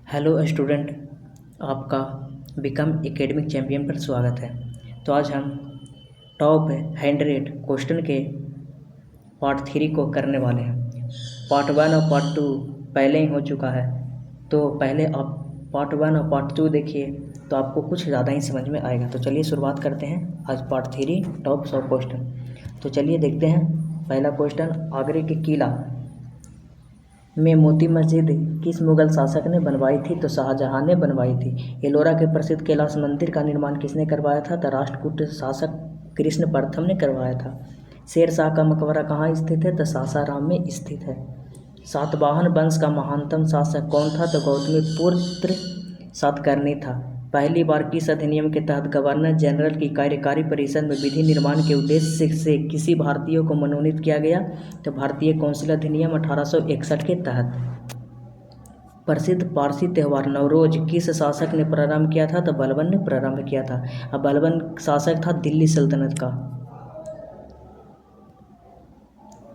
Hello student, आपका become academic champion पर स्वागत है। तो आज हम टॉप 100 क्वेश्चन के पार्ट 3 को करने वाले हैं। पार्ट 1 और पार्ट 2 पहले ही हो चुका है, तो पहले आप पार्ट 1 और पार्ट 2 देखिए तो आपको कुछ ज़्यादा ही समझ में आएगा। तो चलिए शुरुआत करते हैं आज पार्ट 3 टॉप 100 क्वेश्चन। तो चलिए देखते हैं। पहला क्वेश्चन, आगरे के किला में मोती मस्जिद किस मुगल शासक ने बनवाई थी? तो शाहजहां ने बनवाई थी। एलोरा के प्रसिद्ध कैलाश मंदिर का निर्माण किसने करवाया था? तो राष्ट्रकूट शासक कृष्ण प्रथम ने करवाया था। शेर शाह का मकबरा कहाँ स्थित है? तो सासाराम में स्थित है। सातवाहन वंश का महानतम शासक कौन था? तो गौतमीपुत्र सातकर्णी था। पहली बार किस अधिनियम के तहत गवर्नर जनरल की कार्यकारी परिषद में विधि निर्माण के उद्देश्य से किसी भारतीय को मनोनीत किया गया? तो भारतीय कौंसिल अधिनियम 1861 के तहत। प्रसिद्ध पारसी त्यौहार नवरोज किस शासक ने प्रारंभ किया था? तो बलबन ने प्रारंभ किया था। अब बलबन शासक था दिल्ली सल्तनत का।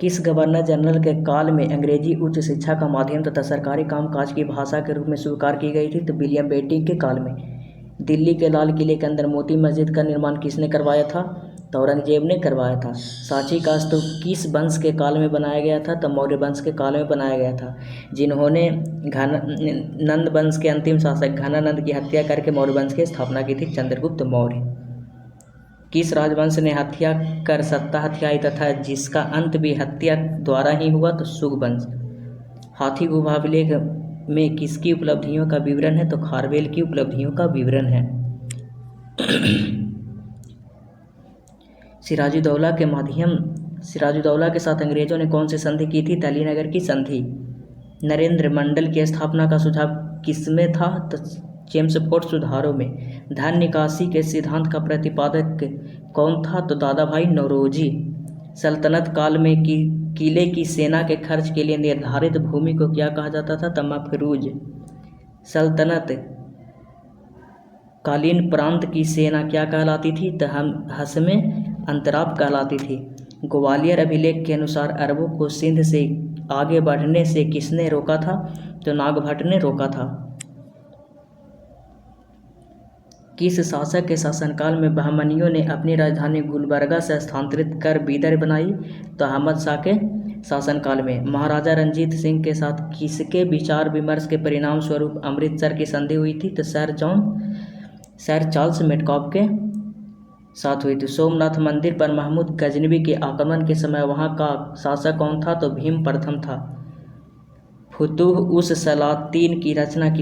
किस गवर्नर जनरल के काल में अंग्रेजी उच्च शिक्षा का माध्यम तथा सरकारी कामकाज की भाषा के रूप में स्वीकार की गई थी? तो विलियम बेंटिंक के काल में। दिल्ली के लाल किले के अंदर मोती मस्जिद का निर्माण किसने करवाया था? तो औरंगजेब ने करवाया था। सांची का स्तूप किस वंश के काल में बनाया गया था? तो मौर्य वंश के काल में बनाया गया था, जिन्होंने नंद वंश के अंतिम शासक घनानंद की हत्या करके मौर्य वंश की स्थापना की थी, चंद्रगुप्त मौर्य। किस राजवंश ने हत्या कर सत्ता हथियाई तथा जिसका अंत भी हत्या द्वारा ही हुआ? तो शुंग वंश। हाथी गुफा अभिलेख में किसकी उपलब्धियों का विवरण है? तो खारवेल की उपलब्धियों का विवरण है। सिराजुद्दौला के साथ अंग्रेजों ने कौन सी संधि की थी? अलीनगर की संधि। नरेंद्र मंडल की स्थापना का सुझाव किसमें था? तो चेम्सफोर्ड सुधारों में। धन निकासी के सिद्धांत का प्रतिपादक कौन था? तो दादा भाई नौरोजी। सल्तनत काल में किले की सेना के खर्च के लिए निर्धारित भूमि को क्या कहा जाता था? तो मफरूज। सल्तनत कालीन प्रांत की सेना क्या कहलाती थी? तो हसमे अंतराब कहलाती थी। ग्वालियर अभिलेख के अनुसार अरबों को सिंध से आगे बढ़ने से किसने रोका था? तो नागभट्ट ने रोका था। किस शासक के शासनकाल में बहमनियों ने अपनी राजधानी गुलबर्गा से स्थानांतरित कर बीदर बनाई? तो अहमद शाह के शासनकाल में। महाराजा रंजीत सिंह के साथ किसके विचार विमर्श के परिणाम स्वरूप अमृतसर की संधि हुई थी? तो सर चार्ल्स मेटकॉफ के साथ हुई थी। सोमनाथ मंदिर पर महमूद गजनवी के आक्रमण के समय वहां का शासक कौन था? तो भीम प्रथम था। फुतूह उस सलातीन की रचना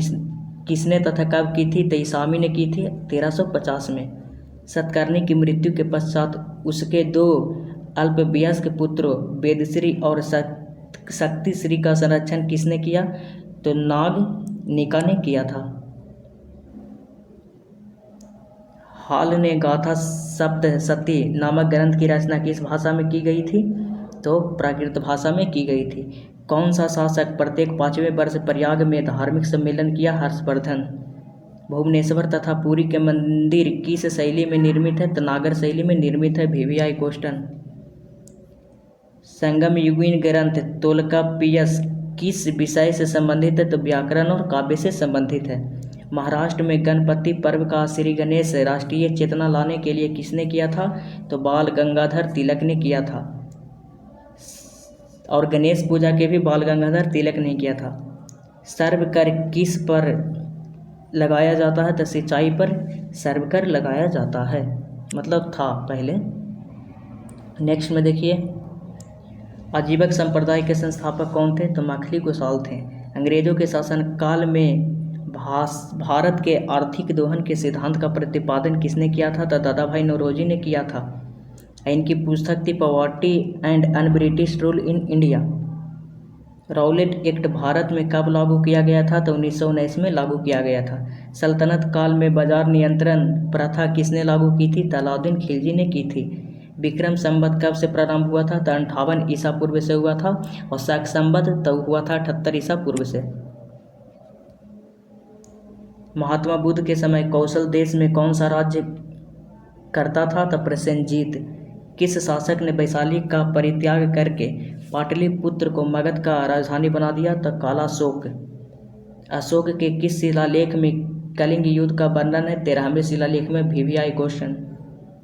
किसने तथा कब की थी? तो ईसामी ने की थी 1350 में। सतकर्णी की मृत्यु के पश्चात उसके दो अल्पवयस्क पुत्रों वेदश्री और शक्तिश्री का संरक्षण किसने किया? तो नागनिका ने किया था। हाल ने गाथा सप्तशती नामक ग्रंथ की रचना किस भाषा में की गई थी? तो प्राकृत भाषा में की गई थी। कौन सा शासक प्रत्येक 5वें वर्ष प्रयाग में धार्मिक सम्मेलन किया? हर्षवर्धन। भुवनेश्वर तथा पुरी के मंदिर किस शैली में निर्मित है? तो नागर शैली में निर्मित है। VVI question. संगम युगीन ग्रंथ तोल्काप्पियस किस विषय से संबंधित है? तो व्याकरण और काव्य से संबंधित है। महाराष्ट्र में गणपति पर्व का श्री गणेश राष्ट्रीय चेतना लाने के लिए किसने किया था? तो बाल गंगाधर तिलक ने किया था। और गणेश पूजा के भी बाल गंगाधर तिलक ने किया था। सर्व कर किस पर लगाया जाता है? तो सिंचाई पर सर्व कर लगाया जाता है, मतलब था पहले। नेक्स्ट में देखिए, आजीवक संप्रदाय के संस्थापक कौन थे? तो मखली गोसाल थे। अंग्रेजों के शासनकाल में भारत के आर्थिक दोहन के सिद्धांत का प्रतिपादन किसने किया था? तो दादा भाई नौरोजी ने किया था। इनकी पुस्तक थी poverty and un British rule in India. Rowlatt act Bharat में कब लागू किया गया था? तो 1919 में लागू किया गया था। सल्तनत काल में बाजार नियंत्रण प्रथा किसने लागू की थी? अलाउद्दीन खिलजी ने की थी। विक्रम संवत कब से प्रारंभ हुआ था? तो 58 ईसा पूर्व से हुआ था। और शक संवत तो हुआ था 78 ईसा पूर्व से। महात्मा बुद्ध के समय कौशल देश में कौन सा राज्य करता था? तो प्रसेनजीत। किस शासक ने वैशाली का परित्याग करके पाटलिपुत्र को मगध का राजधानी बना दिया? तो कालाशोक। अशोक के किस शिलालेख में कलिंग युद्ध का वर्णन है? 13वें शिलालेख में VVI क्वेश्चन।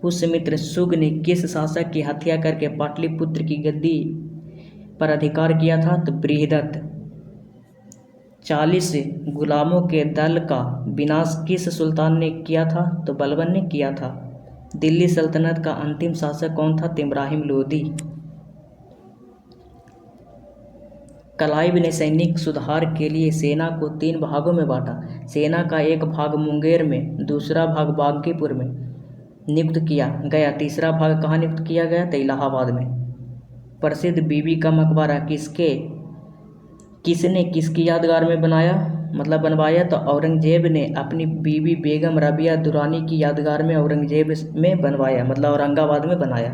पुष्यमित्र शुंग ने किस शासक की हत्या करके पाटलिपुत्र की गद्दी पर अधिकार किया था? तो बृहदत्त। 40 गुलामों के दल का विनाश किस सुल्तान ने किया था? तो बलबन ने किया था। दिल्ली सल्तनत का अंतिम शासक कौन था? तो इब्राहिम लोदी। क्लाइव ने सैनिक सुधार के लिए सेना को 3 भागों में बांटा। सेना का एक भाग मुंगेर में, दूसरा भाग बांकीपुर में नियुक्त किया गया, तीसरा भाग कहाँ नियुक्त किया गया? तो इलाहाबाद में। प्रसिद्ध बीबी का मकबरा किसने किसकी यादगार में बनवाया? तो औरंगजेब ने अपनी बीबी बेगम रबिया दुरानी की यादगार में औरंगजेब में बनवाया, मतलब औरंगाबाद में बनाया।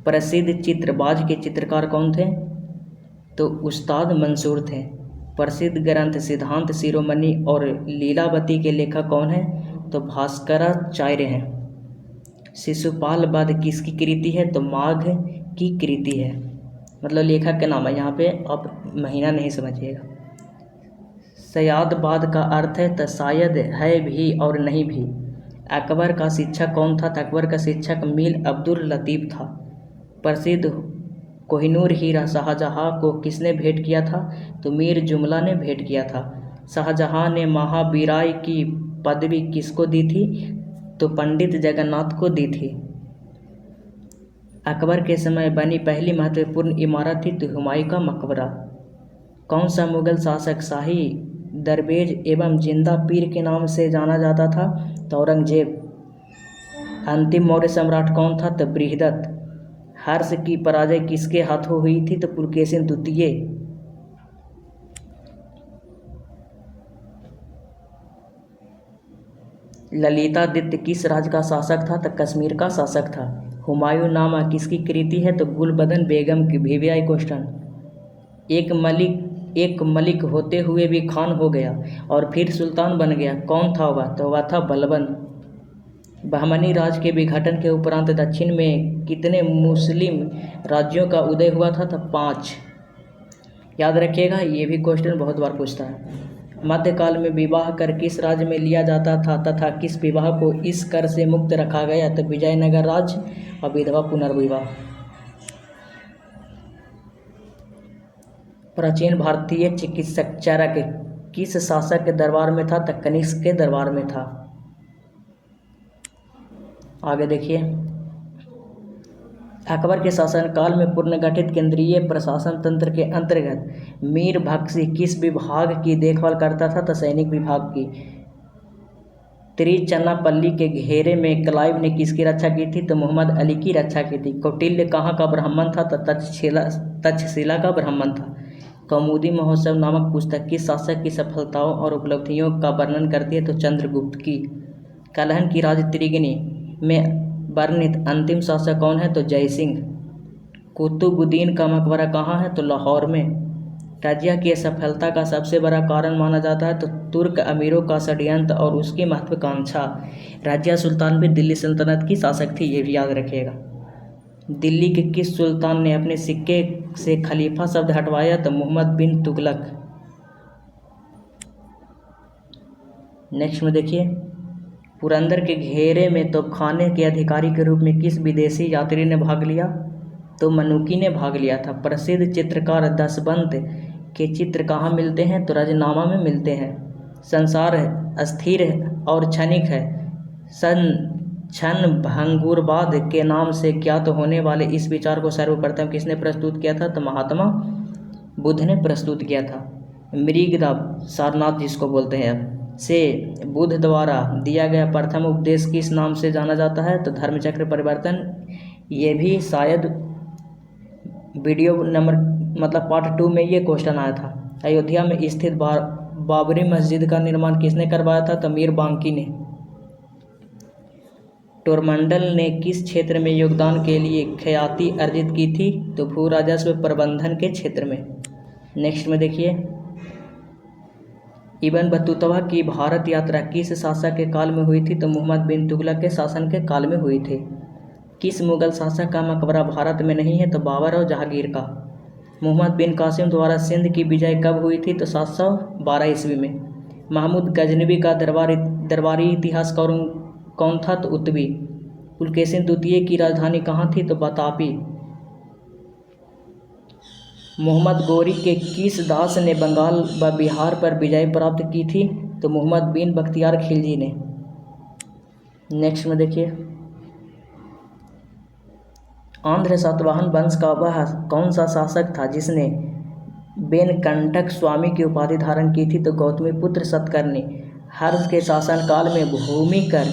प्रसिद्ध चित्रबाज के चित्रकार कौन थे? तो उस्ताद मंसूर थे। प्रसिद्ध ग्रंथ सिद्धांत शिरोमणि और लीलावती के लेखक कौन हैं? तो भास्कराचार्य हैं। शिशुपाल वध किसकी कृति है? तो माघ की कृति है, मतलब लेखक का नाम है। यहाँ पे आप महीना नहीं समझिएगा। सयादबाद का अर्थ है तो शायद, है भी और नहीं भी। अकबर का शिक्षक कौन था? तो अकबर का शिक्षक मीर अब्दुल लतीफ़ था। प्रसिद्ध कोहिनूर हीरा शाहजहाँ को किसने भेंट किया था? तो मीर जुमला ने भेंट किया था। शाहजहाँ ने महावीराय की पदवी किसको दी थी? तो पंडित जगन्नाथ को दी थी। अकबर के समय बनी पहली महत्वपूर्ण इमारत थी तो हुमायूं का मकबरा। कौन सा मुगल शासक शाही दरवेज एवं जिंदा पीर के नाम से जाना जाता था? तो औरंगजेब। अंतिम मौर्य सम्राट कौन था? तो बृहदत्त। हर्ष की पराजय किसके हाथों हुई थी? तो पुलकेशिन द्वितीय। ललितादित्य किस राज्य का शासक था? तो कश्मीर का शासक था। हुमायूं नामा किसकी कृति है? तो गुलबदन बेगम की। VVI question. एक मलिक होते हुए भी खान हो गया और फिर सुल्तान बन गया, कौन था वह? तो वह था बलबन। बहमनी राज के विघटन के उपरांत दक्षिण में कितने मुस्लिम राज्यों का उदय हुआ था? तो 5। याद रखिएगा, ये भी क्वेश्चन बहुत बार पूछता है। मध्यकाल में विवाह कर किस राज्य में लिया जाता था तथा किस विवाह को इस कर से मुक्त रखा गया? तो विजयनगर राज्य और विधवा पुनर्विवाह। प्राचीन भारतीय चिकित्सक चरक किस शासक के दरबार में था? तो कनिष्क के दरबार में था। आगे देखिए, अकबर के शासनकाल में पुनर्गठित केंद्रीय प्रशासन तंत्र के अंतर्गत मीर बख्शी किस विभाग की देखभाल करता था? तो सैनिक विभाग की। तिरुचिरापल्ली के घेरे में क्लाइव ने किसकी रक्षा की थी? तो मोहम्मद अली की रक्षा की थी। कौटिल्य कहाँ का ब्राह्मण था? तो तक्षशिला का ब्राह्मण था। कौमुदी महोत्सव नामक पुस्तक किस शासक की सफलताओं और उपलब्धियों का वर्णन करती है? तो चंद्रगुप्त की। कलहन की राजत्रिगिनी में वर्णित अंतिम शासक कौन है? तो जयसिंह। कुतुबुद्दीन का मकबरा कहाँ है? तो लाहौर में। रजिया की सफलता का सबसे बड़ा कारण माना जाता है तो तुर्क अमीरों का षड्यंत्र और उसकी महत्वाकांक्षा। रजिया सुल्तान भी दिल्ली सल्तनत की शासक थी, ये भी याद रखिएगा। दिल्ली के किस सुल्तान ने अपने सिक्के से खलीफा शब्द हटवाया? तो मोहम्मद बिन तुगलक। नेक्स्ट में देखिए, पुरंदर के घेरे में तोपखाने के अधिकारी के रूप में किस विदेशी यात्री ने भाग लिया? तो मनुकी ने भाग लिया था। प्रसिद्ध चित्रकार दशवंत के चित्र कहाँ मिलते हैं? तो रजनामा में मिलते हैं। संसार अस्थिर और क्षणिक है। क्षण भंगुरवाद के नाम से ज्ञात होने वाले इस विचार को सर्वप्रथम किसने प्रस्तुत किया था? तो महात्मा बुद्ध ने प्रस्तुत किया था। मृगदा सारनाथ जिसको बोलते हैं से बुद्ध द्वारा दिया गया प्रथम उपदेश किस नाम से जाना जाता है? तो धर्मचक्र परिवर्तन। ये भी शायद वीडियो नंबर मतलब पार्ट 2 में ये क्वेश्चन आया था। अयोध्या में स्थित बाबरी मस्जिद का निर्माण किसने करवाया था? तो मीर बांकी ने। टोरमंडल ने किस क्षेत्र में योगदान के लिए ख्याति अर्जित की थी? तो भू राजस्व प्रबंधन के क्षेत्र में। नेक्स्ट में देखिए, इब्न बतूता की भारत यात्रा किस शासक के काल में हुई थी? तो मोहम्मद बिन तुगलक के शासन के काल में हुई थी। किस मुगल शासक का मकबरा भारत में नहीं है? तो बाबर और जहांगीर का। मोहम्मद बिन कासिम द्वारा सिंध की विजय कब हुई थी? तो 712 ईस्वी में। महमूद गजनवी का दरबारी इतिहास कौन था? तो उत्तवी। पुलकेशिन द्वितीय की राजधानी कहाँ थी? तो बतापी। मोहम्मद गोरी के किस दास ने बंगाल व बिहार पर विजय प्राप्त की थी? तो मोहम्मद बिन बख्तियार खिलजी ने। नेक्स्ट में देखिए, आंध्र सातवाहन वंश का वह कौन सा शासक था जिसने बेनकंटक स्वामी की उपाधि धारण की थी? तो गौतमीपुत्र सतकर्णी। हर्ष के शासनकाल में भूमि कर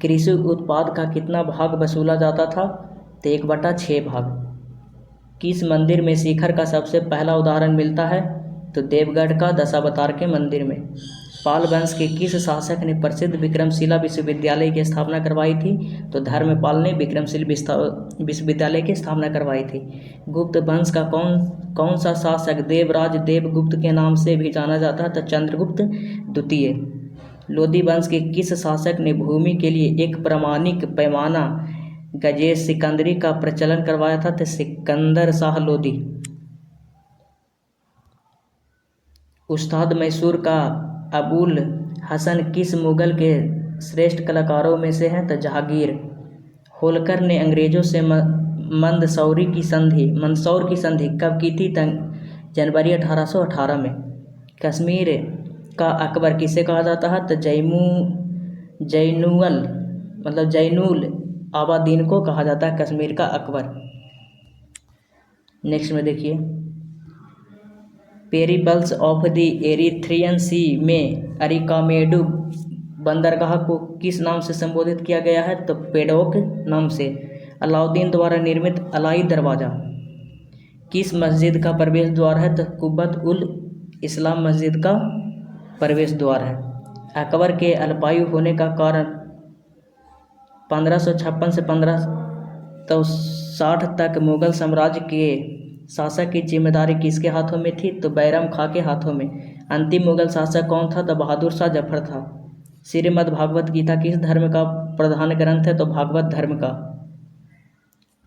कृषि उत्पाद का कितना भाग वसूला जाता था? तो 1/6 भाग। किस मंदिर में शिखर का सबसे पहला उदाहरण मिलता है? तो देवगढ़ का दशावतार के मंदिर में। पाल वंश के किस शासक ने प्रसिद्ध विक्रमशिला विश्वविद्यालय की स्थापना करवाई थी? तो धर्मपाल ने विक्रमशिला विश्वविद्यालय की स्थापना करवाई थी। गुप्त वंश का कौन सा शासक देवराज देवगुप्त के नाम से भी जाना जाता है? तो चंद्रगुप्त द्वितीय। लोदी वंश के किस शासक ने भूमि के लिए एक प्रमाणिक पैमाना गजेश सिकंदरी का प्रचलन करवाया था? तो सिकंदर शाह लोदी। उस्ताद मैसूर का अबुल हसन किस मुगल के श्रेष्ठ कलाकारों में से हैं? तो जहांगीर। होलकर ने अंग्रेजों से मंदसौर की संधि कब की थी? जनवरी 1818 में। कश्मीर का अकबर किसे कहा जाता है? तो जैनुल आबादीन को कहा जाता है कश्मीर का अकबर। नेक्स्ट में देखिए, पेरिपल्स ऑफ द एरिथ्रियन सी में अरिकामेडु बंदरगाह को किस नाम से संबोधित किया गया है? तो पेडोक नाम से। अलाउद्दीन द्वारा निर्मित अलाई दरवाज़ा किस मस्जिद का प्रवेश द्वार है? तो कुब्बत उल इस्लाम मस्जिद का प्रवेश द्वार है। अकबर के अल्पायु होने का कारण 1556 से 1560 तक मुगल साम्राज्य के शासक की जिम्मेदारी किसके हाथों में थी? तो बैरम खां के हाथों में। अंतिम मुगल शासक कौन था? तो बहादुर शाह जफर था। श्रीमद् भागवत गीता किस धर्म का प्रधान ग्रंथ है? तो भागवत धर्म का।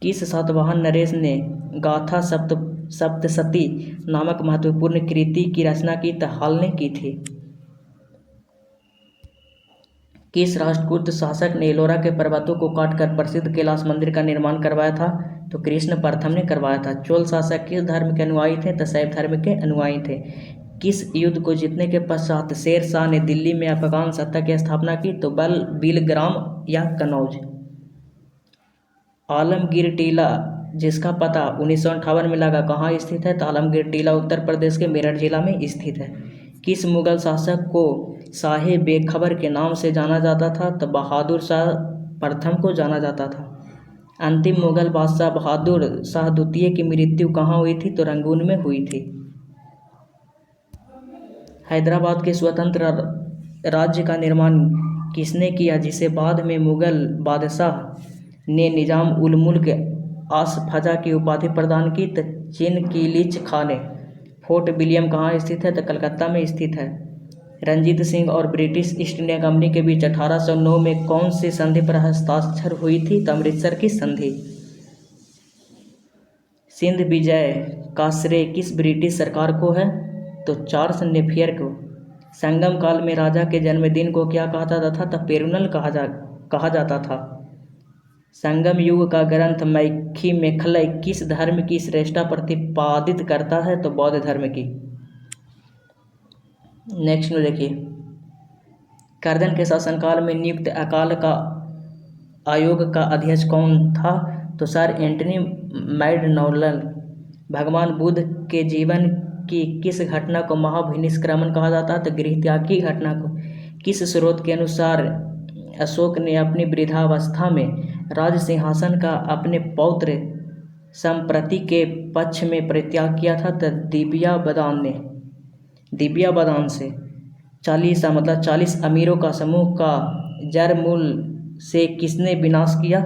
किस सातवाहन नरेश ने गाथा सप्तशती नामक महत्वपूर्ण कृति की रचना की? तो हाल ने की थी। किस राष्ट्रकूट शासक ने एलोरा के पर्वतों को काटकर प्रसिद्ध कैलाश मंदिर का निर्माण करवाया था? तो कृष्ण प्रथम ने करवाया था। चोल शासक किस धर्म के अनुयायी थे? तो शैव धर्म के अनुयायी थे। किस युद्ध को जीतने के पश्चात शेर शाह ने दिल्ली में अफगान सत्ता की स्थापना की? तो बिलग्राम या कनौज। आलमगीर टीला जिसका पता 1958 में लगा कहाँ स्थित है? तो आलमगीर टीला उत्तर प्रदेश के मेरठ जिला में स्थित है। किस मुगल शासक को शाहे बेखबर के नाम से जाना जाता था? तो बहादुर शाह प्रथम को जाना जाता था। अंतिम मुगल बादशाह बहादुर शाह द्वितीय की मृत्यु कहाँ हुई थी? तो रंगून में हुई थी। हैदराबाद के स्वतंत्र राज्य का निर्माण किसने किया जिसे बाद में मुगल बादशाह ने निजाम उल मुल्क आसफजा की उपाधि प्रदान की? तो चिनकिलिच खां ने। फोर्ट विलियम कहाँ स्थित है? तो कलकत्ता में स्थित है। रंजीत सिंह और ब्रिटिश ईस्ट इंडिया कंपनी के बीच 1809 में कौन सी संधि पर हस्ताक्षर हुई थी? तो अमृतसर की संधि। सिंध विजय का श्रेय किस ब्रिटिश सरकार को है? तो चार्ल्स नेपियर को। संगम काल में राजा के जन्मदिन को क्या कहा जाता था? तो पेरुनल कहा जाता था। संगम युग का ग्रंथ मैखी मेखलय किस धर्म की श्रेष्ठता प्रतिपादित करता है? तो बौद्ध धर्म की। नेक्स्ट में देखिए, कर्दन के शासनकाल में नियुक्त अकाल का आयोग का अध्यक्ष कौन था? तो सर एंटनी मैकडॉनल्ड। भगवान बुद्ध के जीवन की किस घटना को महाभिनिष्क्रमण कहा जाता है? तो गृहत्याग की घटना को। किस स्रोत के अनुसार अशोक ने अपनी वृद्धावस्था में राज सिंहासन का अपने पौत्र संप्रति के पक्ष में परित्याग किया था? तो दिव्याबदान से। 40 अमीरों का समूह का जरमूल से किसने विनाश किया?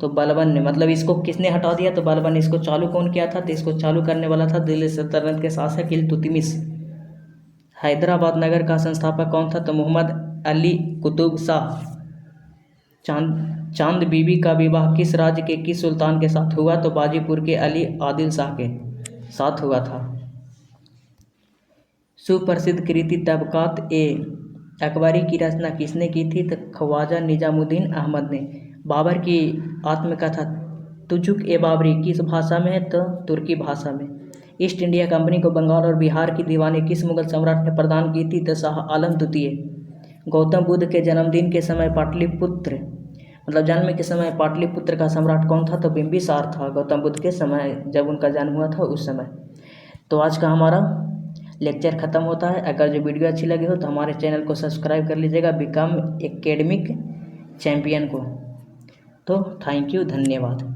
तो बलबन ने। मतलब इसको किसने हटा दिया? तो बलबन। इसको चालू कौन किया था? तो इसको चालू करने वाला था दिल्ली सल्तनत के शासक इल्तुतमिश। हैदराबाद नगर का संस्थापक कौन था? तो मोहम्मद अली कुतुब शाह। चांद बीबी का विवाह किस राज्य के किस सुल्तान के साथ हुआ? तो बाजीपुर के अली आदिल शाह के साथ हुआ था। सुप्रसिद्ध कृति तबकात ए अकबरी की रचना किसने की थी? तो ख्वाजा निजामुद्दीन अहमद ने। बाबर की आत्मकथा तुजुक ए बाबरी किस भाषा में है? तो तुर्की भाषा में। ईस्ट इंडिया कंपनी को बंगाल और बिहार की दीवानी किस मुगल सम्राट ने प्रदान की थी? तो शाह आलम द्वितीय। गौतम बुद्ध के जन्मदिन के समय पाटलिपुत्र जन्म के समय पाटलिपुत्र का सम्राट कौन था? तो बिंबिसार था, गौतम बुद्ध के समय जब उनका जन्म हुआ था उस समय। तो आज का हमारा लेक्चर ख़त्म होता है। अगर जो वीडियो अच्छी लगी हो तो हमारे चैनल को सब्सक्राइब कर लीजिएगा बिकम एकेडमिक चैम्पियन को। तो थैंक यू, धन्यवाद।